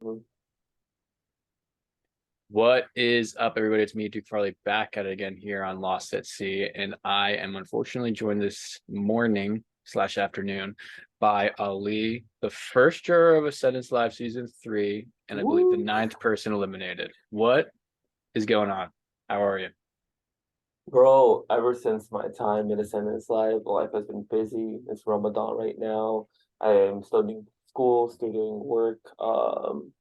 Mhm. What is up, everybody? It's me, Duke Farley, back at it again here on Lost at Sea, and I am unfortunately joined this morning slash afternoon by Ali, the first juror of Ascendance Live Season 3, and I believe the Woo! ninth person eliminated. What is going on? How are you? Bro, ever since my time in Ascendance life has been busy. It's Ramadan right now. I am studying school, still doing work,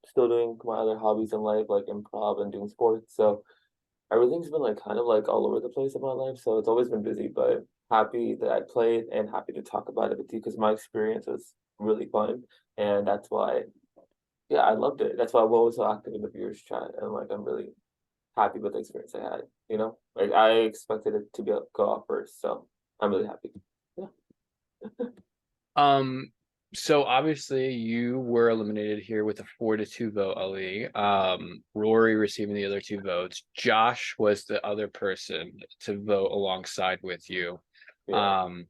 still doing my other hobbies in life, like improv and doing sports. So everything's been like kind of like all over the place in my life. So it's always been busy, but happy that I played and happy to talk about it with you because my experience was really fun. And that's why, yeah, I loved it. That's why I'm always so active in the viewers chat. And like, I'm really happy with the experience I had. Like I expected it to be go off first, so I'm really happy. Yeah. Um, so obviously you were eliminated here with a 4-2 vote, Ali. Rory receiving the other two votes. Josh was the other person to vote alongside with you. Yeah. Um,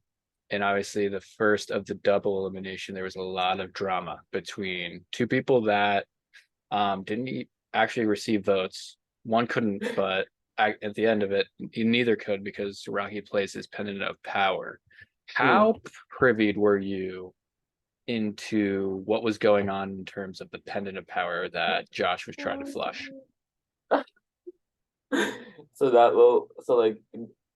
and obviously the first of the double elimination, there was a lot of drama between two people that didn't actually receive votes. One couldn't, but at the end of it, neither could because Rocky plays his pendant of power. Mm. How privy were you into what was going on in terms of the pendant of power that Josh was trying to flush? So like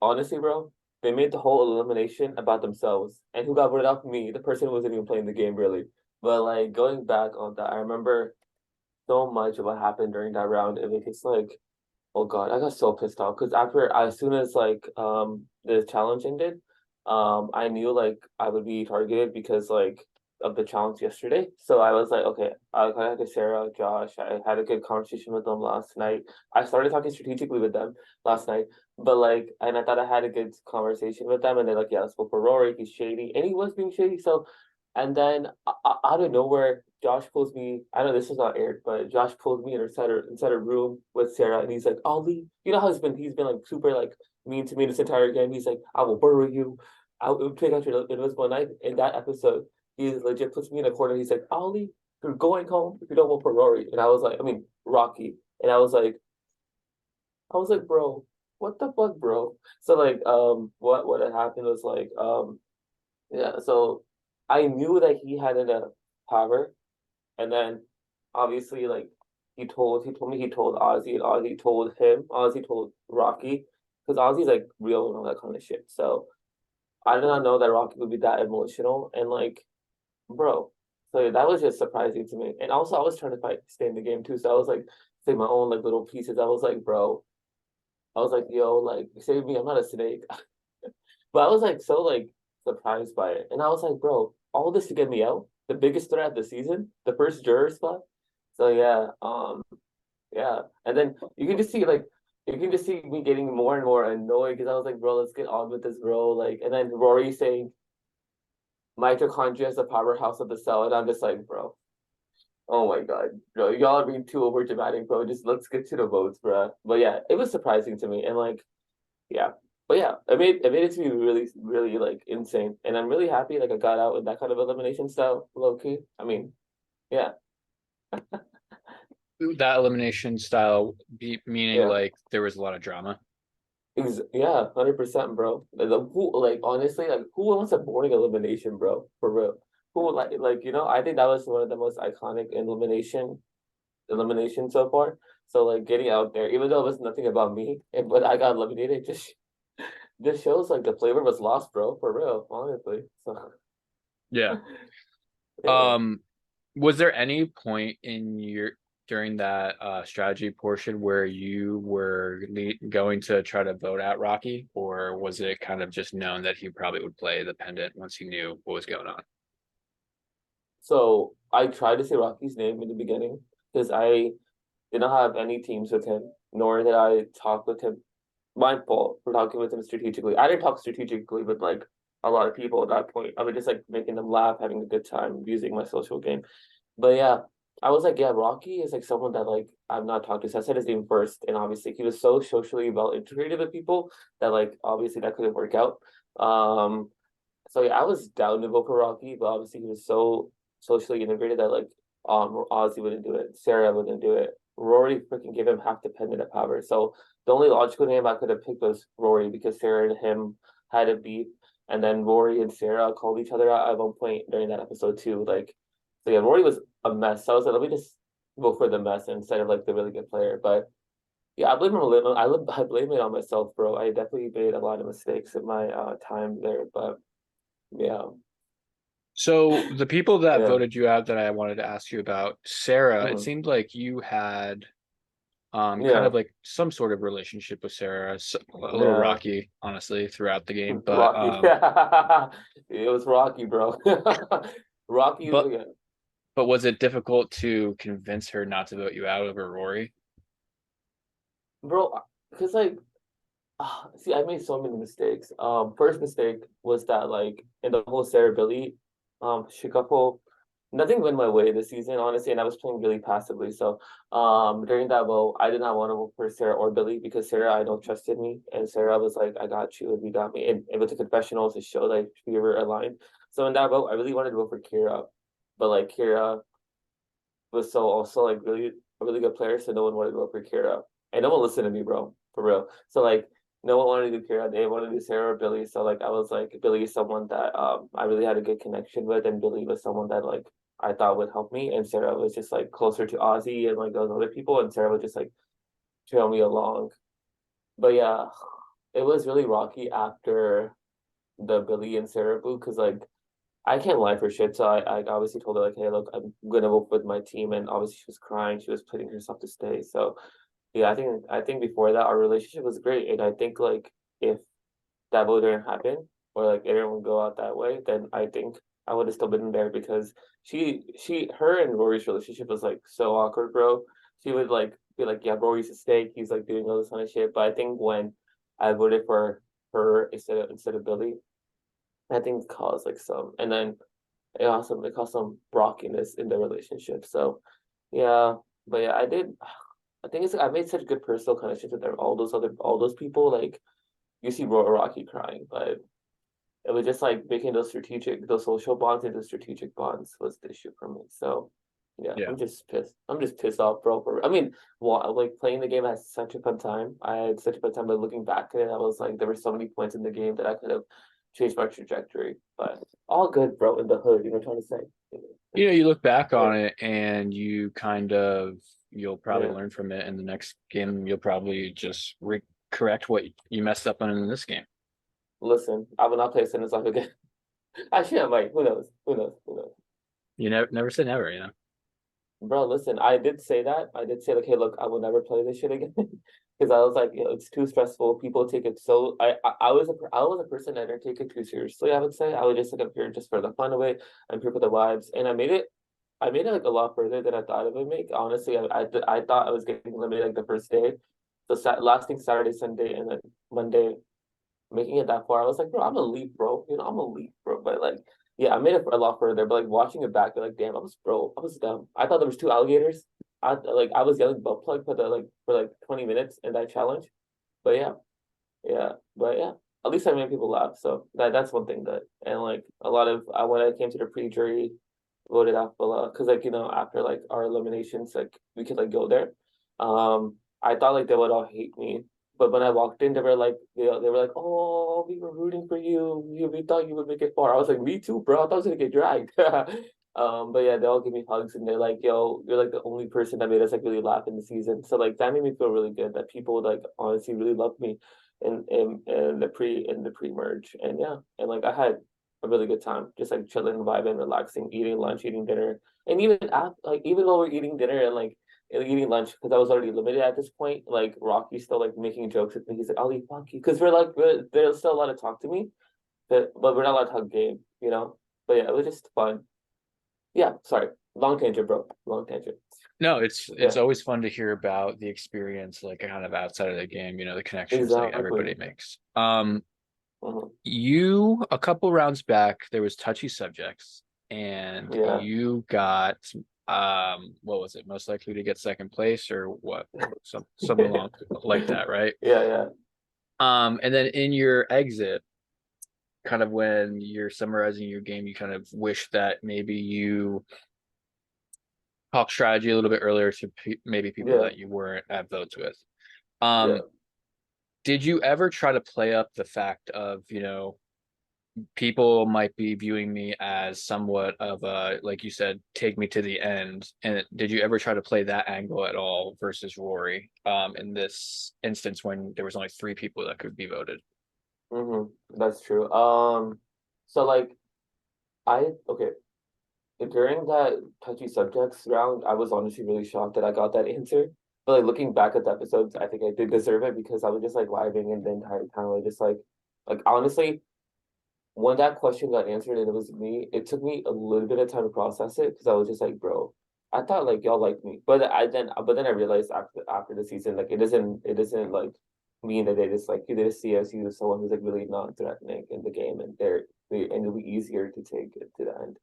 honestly, bro, they made the whole elimination about themselves. And who got voted off? Me, the person who wasn't even playing the game really. But like going back on that, I remember so much of what happened during that round. And like it's like, oh God, I got so pissed off because as soon as like the challenge ended, I knew like I would be targeted because like of the challenge yesterday. So I was like, okay, I got to Sarah, Josh. I had a good conversation with them last night. I started talking strategically with them last night, but like, and I thought I had a good conversation with them, and they're like, yeah, let's go for Rory. He's shady, and he was being shady. So, and then out of nowhere, Josh pulls me. I know this was not aired, but Josh pulled me inside a room with Sarah, and he's like, "Ollie, you know how he's been like super like mean to me this entire game. He's like, I will bury you. I will take out your invisible knife." In that episode, he legit puts me in a corner. He's like, "Ollie, you're going home if you don't want Rory." And I was like, I mean Rocky, and I was like, bro, what the fuck, bro? So like, what had happened was like, yeah. So I knew that he had enough power, and then obviously like he told me he told Ozzy and Ozzy told him, Ozzy told Rocky, because Ozzy's like real and all that kind of shit. So I did not know that Rocky would be that emotional and like, bro. So yeah, that was just surprising to me. And also I was trying to stay in the game too. So I was like saying my own like little pieces. I was like, bro, I was like, yo, like save me, I'm not a snake. But I was like so like surprised by it. And I was like, bro, all this to get me out? The biggest threat of the season? The first juror spot? So yeah, yeah. And then you can just see me getting more and more annoyed because I was like, bro, let's get on with this, bro. Like, and then Rory saying mitochondria is the powerhouse of the cell, and I'm just like, bro, oh my God, bro, y'all are being too over dramatic, bro. Just let's get to the votes, bro. But yeah, it was surprising to me, and like, yeah. But yeah, it made it to be really, really like insane. And I'm really happy like I got out with that kind of elimination style, low key. I mean, yeah, That elimination style meaning yeah. like there was a lot of drama. Yeah, 100%, bro. Who like honestly like who wants a boring elimination, bro? For real. Who I think that was one of the most iconic elimination so far. So like getting out there, even though it was nothing about me, but I got eliminated, just shows like the flavor was lost, bro. For real, honestly. So Yeah. yeah. Um, was there any point in your during that strategy portion where you were going to try to vote out Rocky, or was it kind of just known that he probably would play the pendant once he knew what was going on? So I tried to say Rocky's name in the beginning because I did not have any teams with him, nor did I talk with him. My fault for talking with him strategically. I didn't talk strategically with like a lot of people at that point. I was just like making them laugh, having a good time, using my social game. But yeah, I was like, yeah, Rocky is like someone that like I've not talked to. So I said his name first, and obviously he was so socially well integrated with people that like obviously that couldn't work out. So yeah, I was down to vote for Rocky, but obviously he was so socially integrated that like Ozzy wouldn't do it. Sarah wouldn't do it. Rory freaking gave him half the pendant power. So the only logical name I could have picked was Rory because Sarah and him had a beef, and then Rory and Sarah called each other out at one point during that episode too. Like, so yeah, Rory was a mess. So I was like, let me just go for the mess instead of like the really good player. But yeah, I blame him a little. I blame it on myself, bro. I definitely made a lot of mistakes in my time there. But yeah, So the people that yeah, voted you out that I wanted to ask you about, Sarah, it mhm, seemed like you had kind yeah, of like some sort of relationship with Sarah, a little yeah. rocky, honestly, throughout the game. But Rocky. It was Rocky, bro. Rocky, but yeah. but was it difficult to convince her not to vote you out over Rory? Bro, because like see, I made so many mistakes. First mistake was that like in the whole Sarah Billy shuffle, nothing went my way this season, honestly, and I was playing really passively. So during that vote, I did not want to vote for Sarah or Billy because Sarah I know trusted me, and Sarah was like, I got you and you got me. And it was a confessional to show like we were aligned. So in that vote, I really wanted to vote for Kira. But like Kira was so also like really a really good player, so no one wanted to go for Kira. And no one listened to me, bro, for real. So like no one wanted to do Kira, they wanted to do Sarah or Billy. So like I was like Billy is someone that I really had a good connection with, and Billy was someone that like I thought would help me, and Sarah was just like closer to Ozzy and like those other people, and Sarah would just like trail me along. But yeah, it was really rocky after the Billy and Sarah boo because like I can't lie for shit. So I obviously told her like, hey, look, I'm gonna vote with my team, and obviously she was crying. She was putting herself to stay. So yeah, I think before that our relationship was great, and I think like if that vote didn't happen or like it didn't go out that way, then I think I would have still been there because her and Rory's relationship was like so awkward, bro. She would like be like, yeah, Rory's a snake. He's like doing all this kind of shit. But I think when I voted for her instead of Billy, I think it caused like some, and then it caused some rockiness in the relationship. So yeah, but yeah, I did. I think it's I made such good personal connections with all those people. Like you see Rocky crying, but it was just like making those social bonds into strategic bonds was the issue for me. So yeah, Yeah. I'm just pissed. I'm just pissed off, bro. I mean, like playing the game I had such a fun time. I had such a fun time, but looking back at it, I was like, there were so many points in the game that I could have changed my trajectory. But all good, bro. In the hood, you know what I'm trying to say? You look back Yeah, on it and you'll probably yeah. learn from it in the next game. You'll probably just correct what you messed up on in this game. Listen, I will not play Ascendance off again. Actually, I might. Who knows? Who knows? Who knows? You never say never, you know. Bro, listen, I did say that. I did say like, hey, look, I will never play this shit again. Because I was like, it's too stressful. People take it so I was a person that didn't take it too seriously, I would say. I would just like I'm here just for the fun of it. I'm here for the vibes. And I made it like a lot further than I thought it would make. Honestly, I thought I was getting limited like the first day. So lasting Saturday, Sunday, and then Monday, making it that far, I was like, bro, I'm a leap, bro. I'm a leap, bro. But like, yeah, I made it a lot further. But like watching it back, like, damn, I was dumb. I thought there was two alligators. I was yelling butt plug for like 20 minutes in that challenge. But yeah, yeah, but yeah. At least I made people laugh. So that's one thing that and like a lot of when I came to the pre-jury voted off because like after like our eliminations like we could like go there. I thought like they would all hate me, but when I walked in, they were like, "Oh, we were rooting for you. We thought you would make it far." I was like, "Me too, bro. I thought I was gonna get dragged." But yeah, they all give me hugs and they're like, "Yo, you're like the only person that made us like really laugh in the season." So like that made me feel really good that people like honestly really loved me in the pre-merge. And yeah, and like I had a really good time, just like chilling, vibing, relaxing, eating lunch, eating dinner, and even after, like even while we're eating dinner and like eating lunch because I was already limited at this point. Like Rocky's still like making jokes with me. He's like, "I'll eat fuck you," because there's still a lot of talk to me, but we're not allowed to talk game. But yeah, it was just fun. Yeah, sorry, long tangent, bro. Long tangent. No, it's Yeah, always fun to hear about the experience, like kind of outside of the game, the connections like exactly. everybody makes. Mhm. You a couple rounds back, there was touchy subjects, and Yeah, you got what was it? Most likely to get second place or what? Something along like that, right? yeah, yeah. And then in your exit, kind of when you're summarizing your game, you kind of wish that maybe you talk strategy a little bit earlier to maybe people Yeah, that you weren't at votes with. yeah. Um, did you ever try to play up the fact of, people might be viewing me as somewhat of a, like you said, take me to the end? And did you ever try to play that angle at all versus Rory, in this instance when there was only three people that could be voted? That's true. So like okay, during that touchy subjects round, I was honestly really shocked that I got that answer. But like looking back at the episodes, I think I did deserve it because I was just like vibing and the entire time. I was just like honestly, when that question got answered and it was me, it took me a little bit of time to process it because I was just like, bro, I thought like y'all liked me, but then I realized after the season, like it doesn't like mean that they just like you. They just see us you as someone who's like really non-threatening in the game, and and it'll be easier to take it to the end.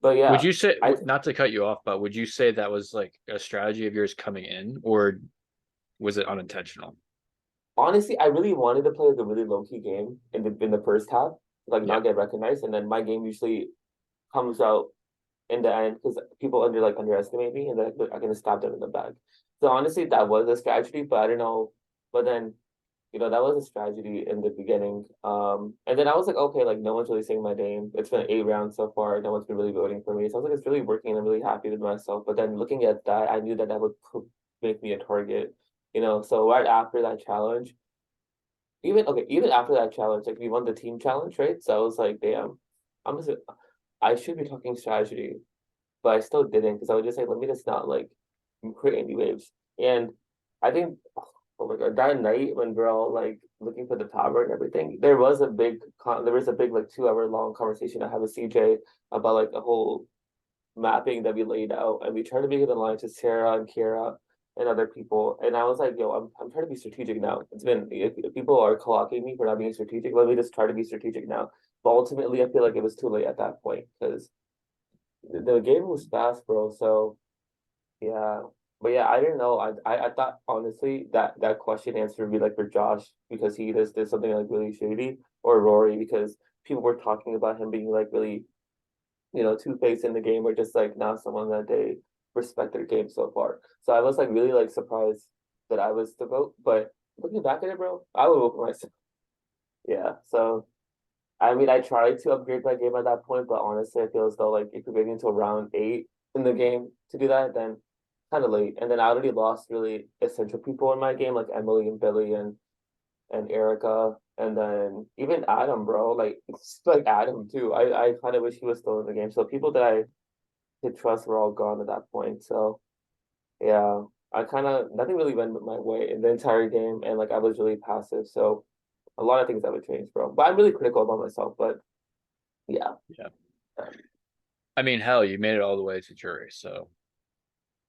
But Would yeah, you say, I not to cut you off, but would you say that was like a strategy of yours coming in, or was it unintentional? honestly I really wanted to play like a really low key game in the first half, like Yeah. not get recognized, and then my game usually comes out in the end because people underestimate me and then I can stab them in the back. So honestly, that was a strategy, but I don't know. But then that was a strategy in the beginning. And then I was like, okay, like no one's really saying my name. It's been 8 rounds so far. No one's been really voting for me. So I was like, it's really working. I'm really happy with myself. But then looking at that, I knew that that would make me a target. So right after that challenge, even after that challenge, like we won the team challenge, right? So I was like, damn, I'm just I should be talking strategy, but I still didn't because I was just like, let me just not like create any waves. And I think, oh my God, that night when we're all like looking for the tower and everything, there was a big like 2 hour long conversation I had with CJ about like the whole mapping that we laid out, and we tried to make it aligned to Sarah and Kira and other people. And I was like, yo, I'm trying to be strategic now. It's been if people are clocking me for not being strategic, let me just try to be strategic now. But ultimately, I feel like it was too late at that point because the game was fast, bro. So yeah, but yeah, I didn't know. I thought honestly that that question answer would be like for Josh because he just did something like really shady, or Rory because people were talking about him being like really two-faced in the game, or just like not someone that they respect their game so far. So I was like really like surprised that I was the vote, but looking back at it, bro, I would vote for myself. Yeah, so I mean, I tried to upgrade my game at that point, but honestly, I feel as though like if you're waiting until round 8 in the game to do that, then kind of late. And then I already lost really essential people in my game, like Emily and Billy and Erica, and then even Adam, bro. Like it's like Adam too. I kind of wish he was still in the game. So people that I could trust were all gone at that point. So yeah, I kind of nothing really went my way in the entire game, and like I was really passive. So a lot of things that would change, bro. But I'm really critical about myself. But yeah. Yeah. I mean, hell, you made it all the way to jury, so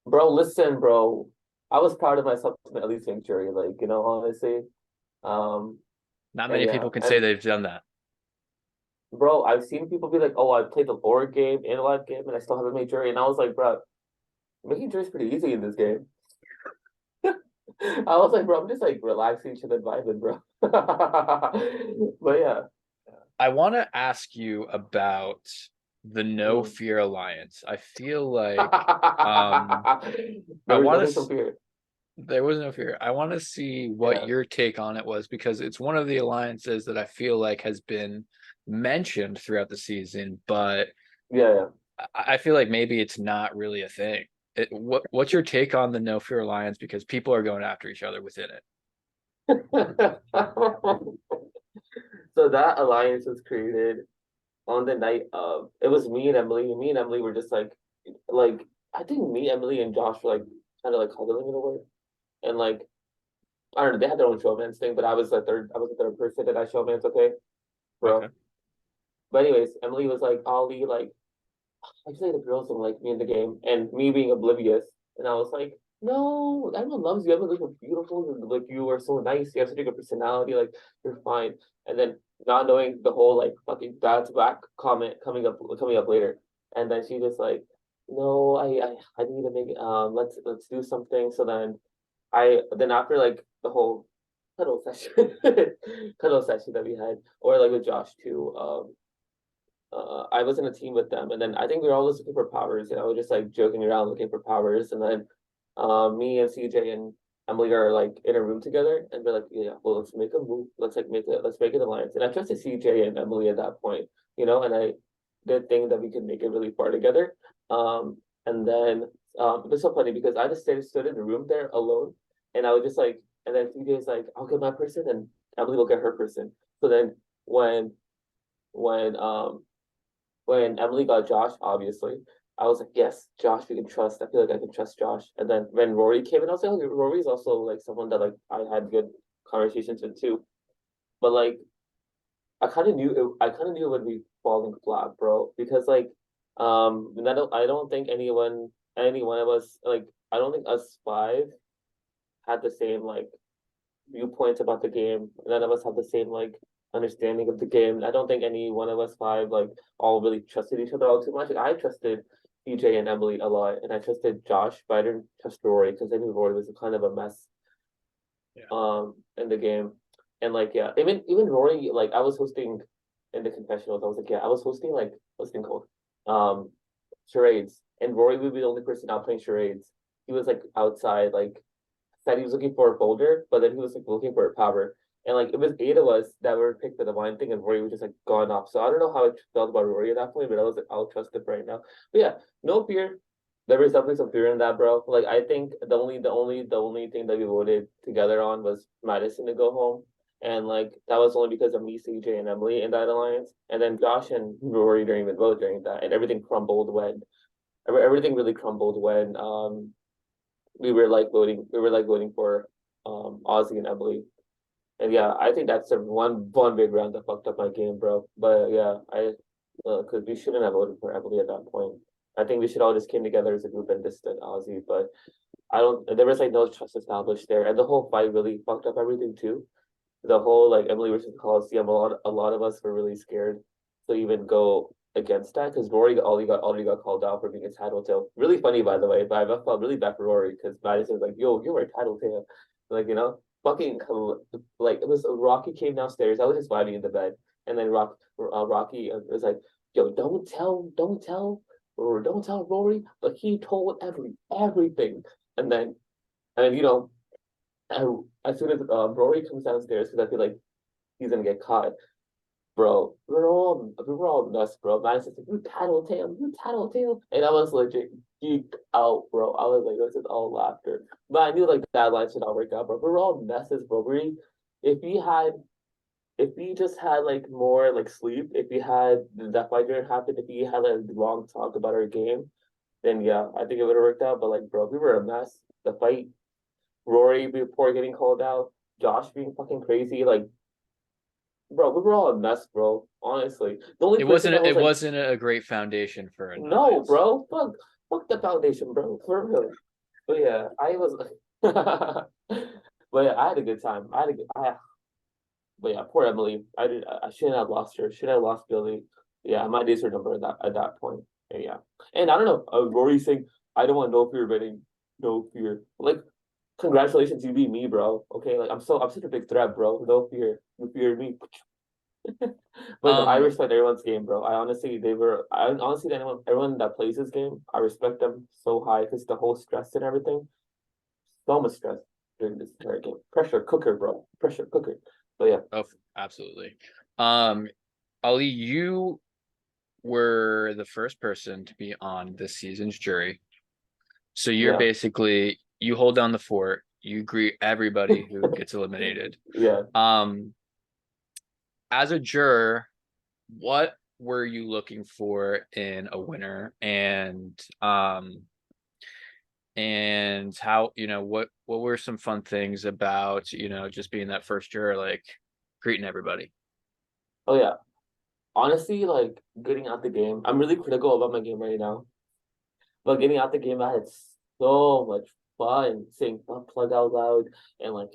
Bro, listen, bro. I was proud of myself to at least make jury, like, honestly. Um, not and many yeah, people can say and they've done that. bro, I've seen people be like, "Oh, I played the lore game and a live game, and I still haven't made jury." And I was like, "Bro, making jury is pretty easy in this game." I was like, "Bro, I'm just like relaxing, chilling, vibing, bro." But yeah, I want to ask you about the No mm. Fear Alliance. I feel like um I want There's to some fear. there was no fear. I want to see what Yeah, your take on it was because it's one of the alliances that I feel like has been mentioned throughout the season, but yeah, I feel like maybe it's not really a thing. What's your take on the No Fear Alliance? Because people are going after each other within it. yeah. So that alliance was created on the night of it was me and Emily. Me and Emily were just like I think me, Emily, and Josh were like kind of like cuddling in a way. And like I don't know, they had their own showmance thing, but I was the third person that I showmance, okay, Okay. bro. But anyways, Emily was like, Ollie, like actually the girls don't like me in the game, and me being oblivious. And I was like, no, everyone loves you. Everyone like you're beautiful. Like you are so nice. You have such a good personality. Like you're fine. And then not knowing the whole like fucking dad's back comment coming up later. And then she just like, no, I need to make let's do something. So then after like the whole cuddle session cuddle session that we had, or like with Josh too, I was in a team with them, and then I think we were all just looking for powers, just like joking around looking for powers, and then me and CJ and Emily are like in a room together, and we're like, yeah, well, let's make a move, let's make an alliance, and I trusted CJ and Emily at that point, and I did think that we could make it really far together, and then it was so funny because I just stood in the room there alone, and I was just like, and then CJ's like, I'll get my person, and Emily will get her person. So then when when um when Emily got Josh, obviously, I was like, yes, Josh, we can trust. I feel like I can trust Josh. And then when Rory came in, I was like, okay, Rory's also like someone that like I had good conversations with too. But like I kind of knew it would be falling flat, bro, because like I don't think any one of us like I don't think us five had the same like viewpoints about the game. None of us have the same like understanding of the game. I don't think any one of us five like all really trusted each other all too much. Like I trusted EJ and Emily a lot, and I trusted Josh, but I didn't trust Rory because I knew Rory was kind of a mess Yeah. in the game. And like yeah, even Rory, like I was hosting in the confessionals, I was like, yeah, I was hosting like what's it called? Charades. And Rory would be the only person out playing charades. He was like outside, like said he was looking for a boulder, but then he was like looking for a power. And like it was eight of us that were picked for the wine thing, and Rory was just like gone off. So I don't know how I felt about Rory at that point, but I was like, I'll trust him right now. But yeah, no fear. There was definitely some fear in that, bro. Like I think the only thing that we voted together on was Madison to go home. And like that was only because of me, CJ, and Emily in that alliance. And then Josh and Rory didn't even vote during that. And everything crumbled when everything really crumbled when we were like voting for Ozzy and Emily. And yeah, I think that's the one big round that fucked up my game, bro. But yeah, I because we shouldn't have voted for Emily at that point. I think we should all just came together as a group and disted Ozzy, but I don't. There was like no trust established there, and the whole fight really fucked up everything too. The whole like Emily versus Coliseum, a lot of us were really scared to even go against that because Rory already got called out for being a tattletale. Really funny, by the way, but I felt really bad for Rory because Madison was like, "Yo, you were a tattletale," like fucking like it was Rocky came downstairs. I was just vibing in the bed, and then Rocky was like, "Yo, don't tell Rory," but he told everything, and then and as soon as Rory comes downstairs, because I feel like he's gonna get caught, bro. We were all nuts, bro. Madison's like, you tattletale, and I was legit geeked out, bro. I was like, this is all laughter, but I knew like that line should not work out, bro. We were all messes, bro. If we had, if we just had like more like sleep, if we had that fight didn't happen, if we had like long talk about our game, then yeah, I think it would have worked out. But like, bro, we were a mess. The fight Rory before getting called out, Josh being fucking crazy. Like, bro, we were all a mess, bro. Honestly, the only It person wasn't that was it like, wasn't a great foundation for an no, alliance. bro, fuck the foundation, bro, for real. But yeah, I was, but yeah, I had a good time. But yeah, poor Emily. I shouldn't have lost her. Should have lost Billy. Yeah, my days were numbered at that point. And yeah, and I don't know. Rory saying, "I don't want no fear betting, no fear." Like, congratulations, you beat me, bro. Okay, like I'm such a big threat, bro. No fear, you feared me. But no, I Um, respect everyone's game, bro. I honestly, everyone that plays this game, I respect them so high because the whole stress and everything, so much stress during this entire game. Pressure cooker, bro. Pressure cooker. But yeah, oh, absolutely. Um, Ali, you were the first person to be on this season's jury. So you're yeah, basically you hold down the fort, you greet everybody who gets eliminated. yeah. Um, as a juror, what were you looking for in a winner and how what were some fun things about just being that first juror, like greeting everybody? Oh yeah. Honestly, like getting out the game, I'm really critical about my game right now. But getting out the game, I had so much fun saying butt plug out loud and like,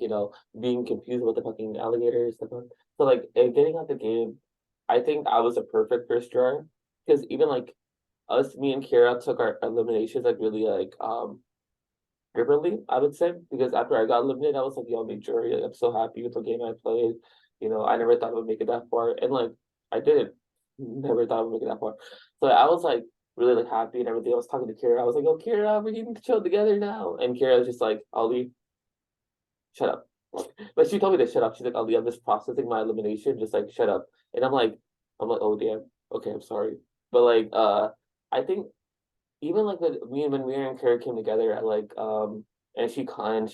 being confused with the fucking alligators. So like getting out the game, I think I was a perfect first drawer. Because even like me and Kira took our eliminations like really like differently, I would say. Because after I got eliminated, I was like, yo, made jury. Like, I'm so happy with the game I played. I never thought I would make it that far. And like I did. never thought I would make it that far. So I was like really like happy and everything. I was talking to Kira. I was like, "Oh, Kira, we can chill together now." And Kira was just like, "Ali, shut up." But she told me to shut up. She's like, "Ali, I'm just processing my elimination. Just like shut up." And I'm like, "Oh damn. Okay, I'm sorry." But like, I think even like when me and Kara came together at like and she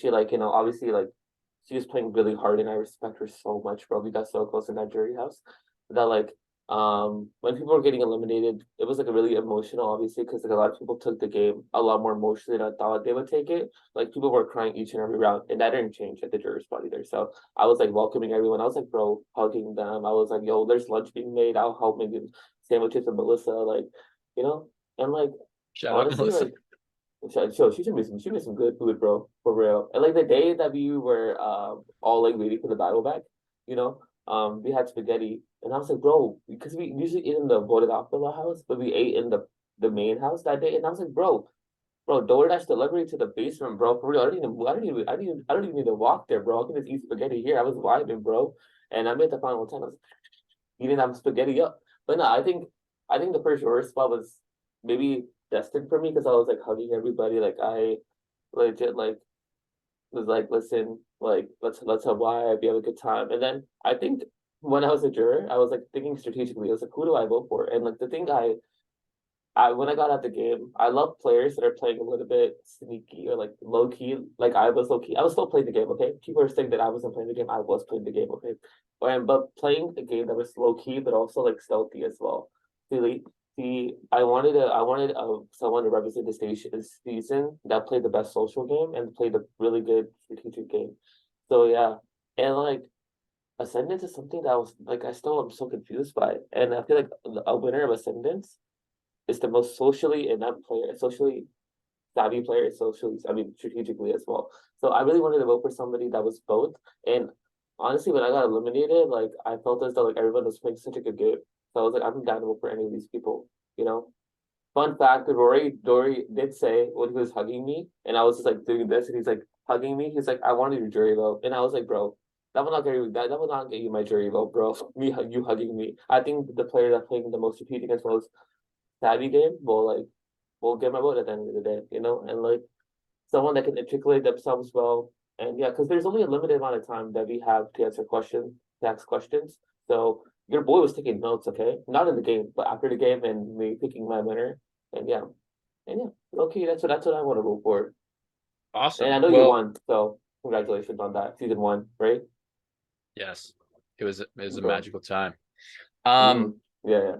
like obviously like she was playing really hard and I respect her so much, bro. We got so close in that jury house that like when people were getting eliminated, it was like a really emotional, obviously, because like a lot of people took the game a lot more emotionally than I thought they would take it. Like people were crying each and every round, and that didn't change at the jury spot either. So I was like welcoming everyone. I was like, bro, hugging them. I was like, yo, there's lunch being made. I'll help make sandwiches for Melissa, like, you know, and like Shout out honestly, Melissa. like she should make some good food, bro, for real. And like the day that we were all like waiting for the battle back, you know, we had spaghetti, and I was like, bro, because we usually eat in the voted off villa house, but we ate in the main house that day, and I was like, bro, DoorDash delivery to the basement, bro, for real. I don't even need to walk there, bro. I can just eat spaghetti here. I was vibing, bro, and I made the final 10. I was eating that spaghetti up. But no, I think the first Juror spot was maybe destined for me because I was like hugging everybody. Like I legit like was like, listen, like let's have vibe, we have a good time. And then I think when I was a juror, I was like thinking strategically. I was like, who do I vote for? And like the thing I when I got out the game, I love players that are playing a little bit sneaky or like low key. Like I was low key. I was still playing the game, okay? People are saying that I wasn't playing the game. I was playing the game, okay? But playing a game that was low key but also like stealthy as well. Really, I wanted someone to represent the station this season that played the best social game and played a really good strategic game. So yeah, and like Ascendance is something that I was like I still am so confused by, and I feel like a winner of Ascendance is the most socially inept player, socially savvy player, socially, I mean, strategically as well. So I really wanted to vote for somebody that was both. And honestly, when I got eliminated, like I felt as though like everyone was playing such a good game. So I was like, I'm down to vote for any of these people, you know? Fun fact, Dory did say when he was hugging me, and I was just like doing this, and he's like hugging me. He's like, I wanted your jury vote. And I was like, bro, that will not get you my jury vote, bro. You hugging me. I think the player that playing the most strategic as well as savvy game will get my vote at the end of the day, and like someone that can articulate themselves well. And yeah, because there's only a limited amount of time that we have to answer questions, to ask questions. So your boy was taking notes, okay? Not in the game, but after the game and me picking my winner. And yeah. And yeah, okay, that's what I want to vote for. And I Awesome. know you Well, won, so congratulations on that. Season 1, right? yes, it was a Bro. magical time. Mm-hmm. Um, Yeah, yeah.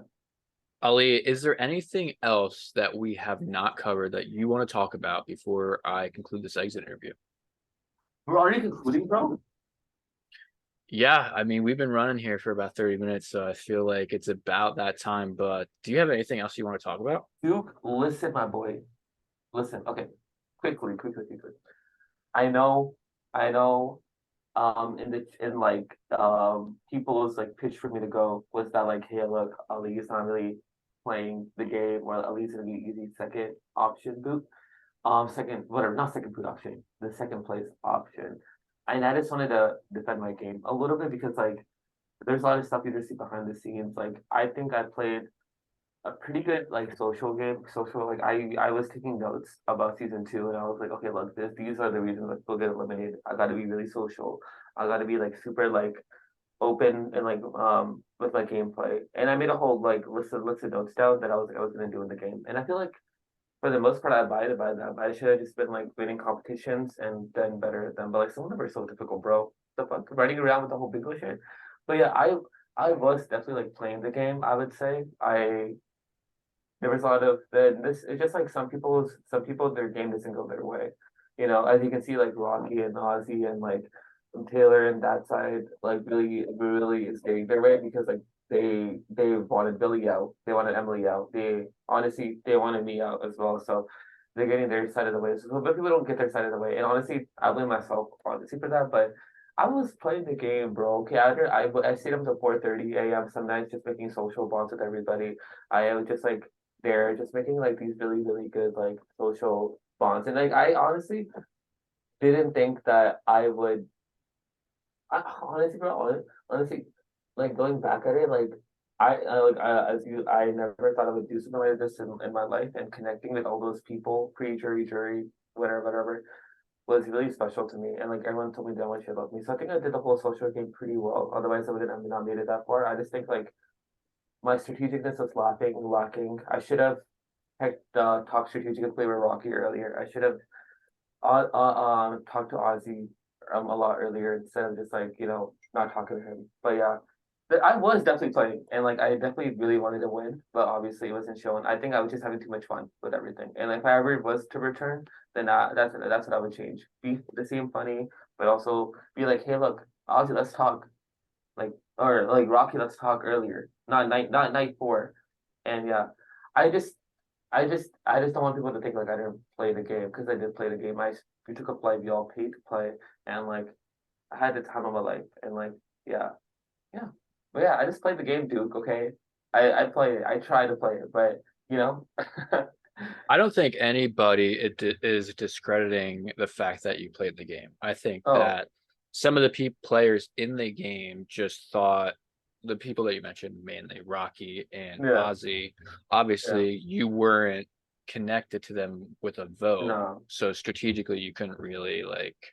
Ali, is there anything else that we have not covered that you want to talk about before I conclude this exit interview? We're already concluding, bro. Yeah, I mean, we've been running here for about 30 minutes, so I feel like it's about that time. But do you have anything else you want to talk about? Duke, listen, my boy. Listen, okay. Quickly. I know, in like people's like pitch for me to go was that like, hey, look, Ali is not really playing the game, or Ali's gonna be easy second option boot. Second, whatever, not second boot option, the second place option. And I just wanted to defend my game a little bit because like there's a lot of stuff you just see behind the scenes. Like I think I played a pretty good like social game. Social like I was taking notes about season 2, and I was like, okay, look, these are the reasons I still get eliminated. I got to be really social. I got to be like super like open and like with my gameplay. And I made a whole like list of notes down that I was gonna do in the game. And I feel like for the most part I abided by them. I should have just been like winning competitions and done better at them. But like some of them are so difficult, bro. The fuck running around with the whole big shit. But yeah, I was definitely like playing the game. I would say there was a lot of this. It's just like some people their game doesn't go their way. As you can see, like Rocky and Ozzy and like Taylor and that side, like really is getting their way because like they wanted Billy out, they wanted Emily out, they wanted me out as well. So they're getting their side of the way. So but people don't get their side of the way, and honestly, I blame myself honestly for that. But I was playing the game, bro. Okay, I stayed up until 4:30 a.m. some nights just making social bonds with everybody. I was just like they're just making like these really good like social bonds, and like I honestly didn't think that I would. Honestly, bro, honestly, like going back at it, like as you, I never thought I would do something like this in my life, and connecting with all those people, jury, whatever, was really special to me. And like everyone told me how much they loved me. So I think I did the whole social game pretty well. Otherwise, I wouldn't have not made it that far. I just think like my strategicness was lacking. I should have talked strategically with Rocky earlier. I should have talked to Ozzy a lot earlier instead of just like not talking to him. But yeah, I was definitely playing, and like I definitely really wanted to win, but obviously it wasn't shown. I think I was just having too much fun with everything, and if I ever was to return, then that's what I would change. Be the same funny, but also be like, hey, look, Ozzy, let's talk. Like or like Rocky, let's talk earlier, not night four. And yeah, I just I just don't want people to think like I didn't play the game because I did play the game. We took a flight, we all paid to play, and like I had the time of my life, and like yeah, yeah, but yeah, I just played the game, Duke. Okay, I play it. I try to play it, but you know, I don't think anybody is discrediting the fact that you played the game. I think oh that some of the players in the game just thought the people that you mentioned, mainly Rocky and yeah, Ozzy, yeah, obviously you weren't connected to them with a vote. no, So strategically, you couldn't really like do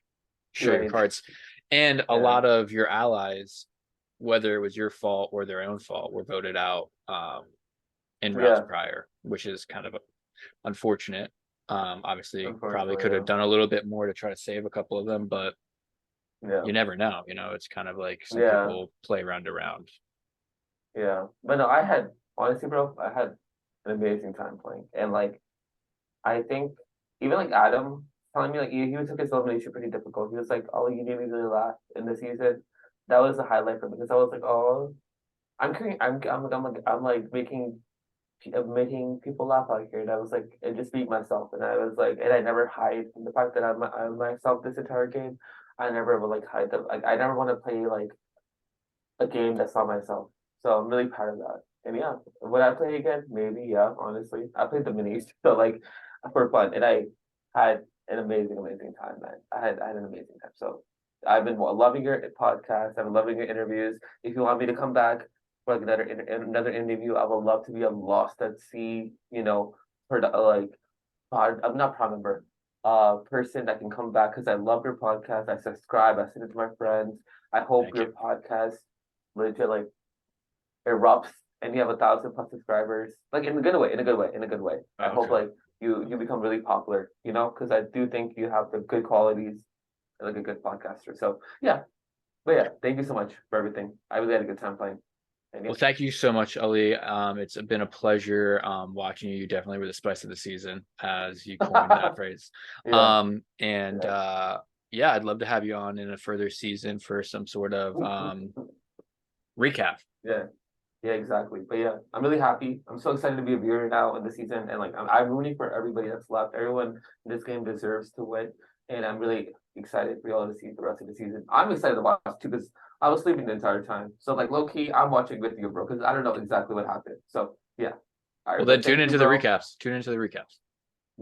show your anything. cards. And a Yeah, lot of your allies, whether it was your fault or their own fault, were voted out in rounds yeah, prior, which is kind of unfortunate. Obviously, probably unfortunately, could have done a little bit more to try to save a couple of them, but yeah, you never know. It's kind of like yeah, some yeah, people play round to round. yeah. But no, I had honestly, bro, I had an amazing time playing, and like. I think even like Adam telling me like he took his elimination pretty difficult. He was like, "Oh, you made me really laugh in the season." That was a highlight for me because I was like, "Oh, I'm like making people laugh out here," and I was like, and just being myself, and I was like, and I never hide from the fact that I'm myself this entire game. I never would like hide them. Like I never want to play like a game that's not myself. So I'm really proud of that. And yeah, would I play again? Maybe, yeah, honestly. I played the minis, so like for fun. And I had an amazing time, man. I had an amazing time. So I've been loving your podcast. I've been loving your interviews. If you want me to come back for like another interview, I would love to be a lost at sea, for the, like I'm not proud member, person that can come back because I love your podcast. I subscribe. I send it to my friends. I hope Thank you. your podcast legit like erupts and you have 1,000 plus subscribers, like in a good way, in a good way, in a good way. I hope Okay. like you become really popular, because I do think you have the good qualities, like a good podcaster. So yeah, but yeah, thank you so much for everything. I really had a good time playing. And yeah, Well, thank you so much, Ali. It's been a pleasure watching you. You definitely were the spice of the season, as you coined that phrase. yeah, And yeah. yeah, I'd love to have you on in a further season for some sort of recap. Yeah. Yeah, exactly. But yeah, I'm really happy. I'm so excited to be a viewer now in the season, and like I'm rooting for everybody that's left. Everyone in this game deserves to win, and I'm really excited for y'all to see the rest of the season. I'm excited to watch too because I was sleeping the entire time. So like low key, I'm watching with you, bro, because I don't know exactly what happened. So yeah. All Well, right, then but tune thank you, into the bro. recaps. Tune into the recaps.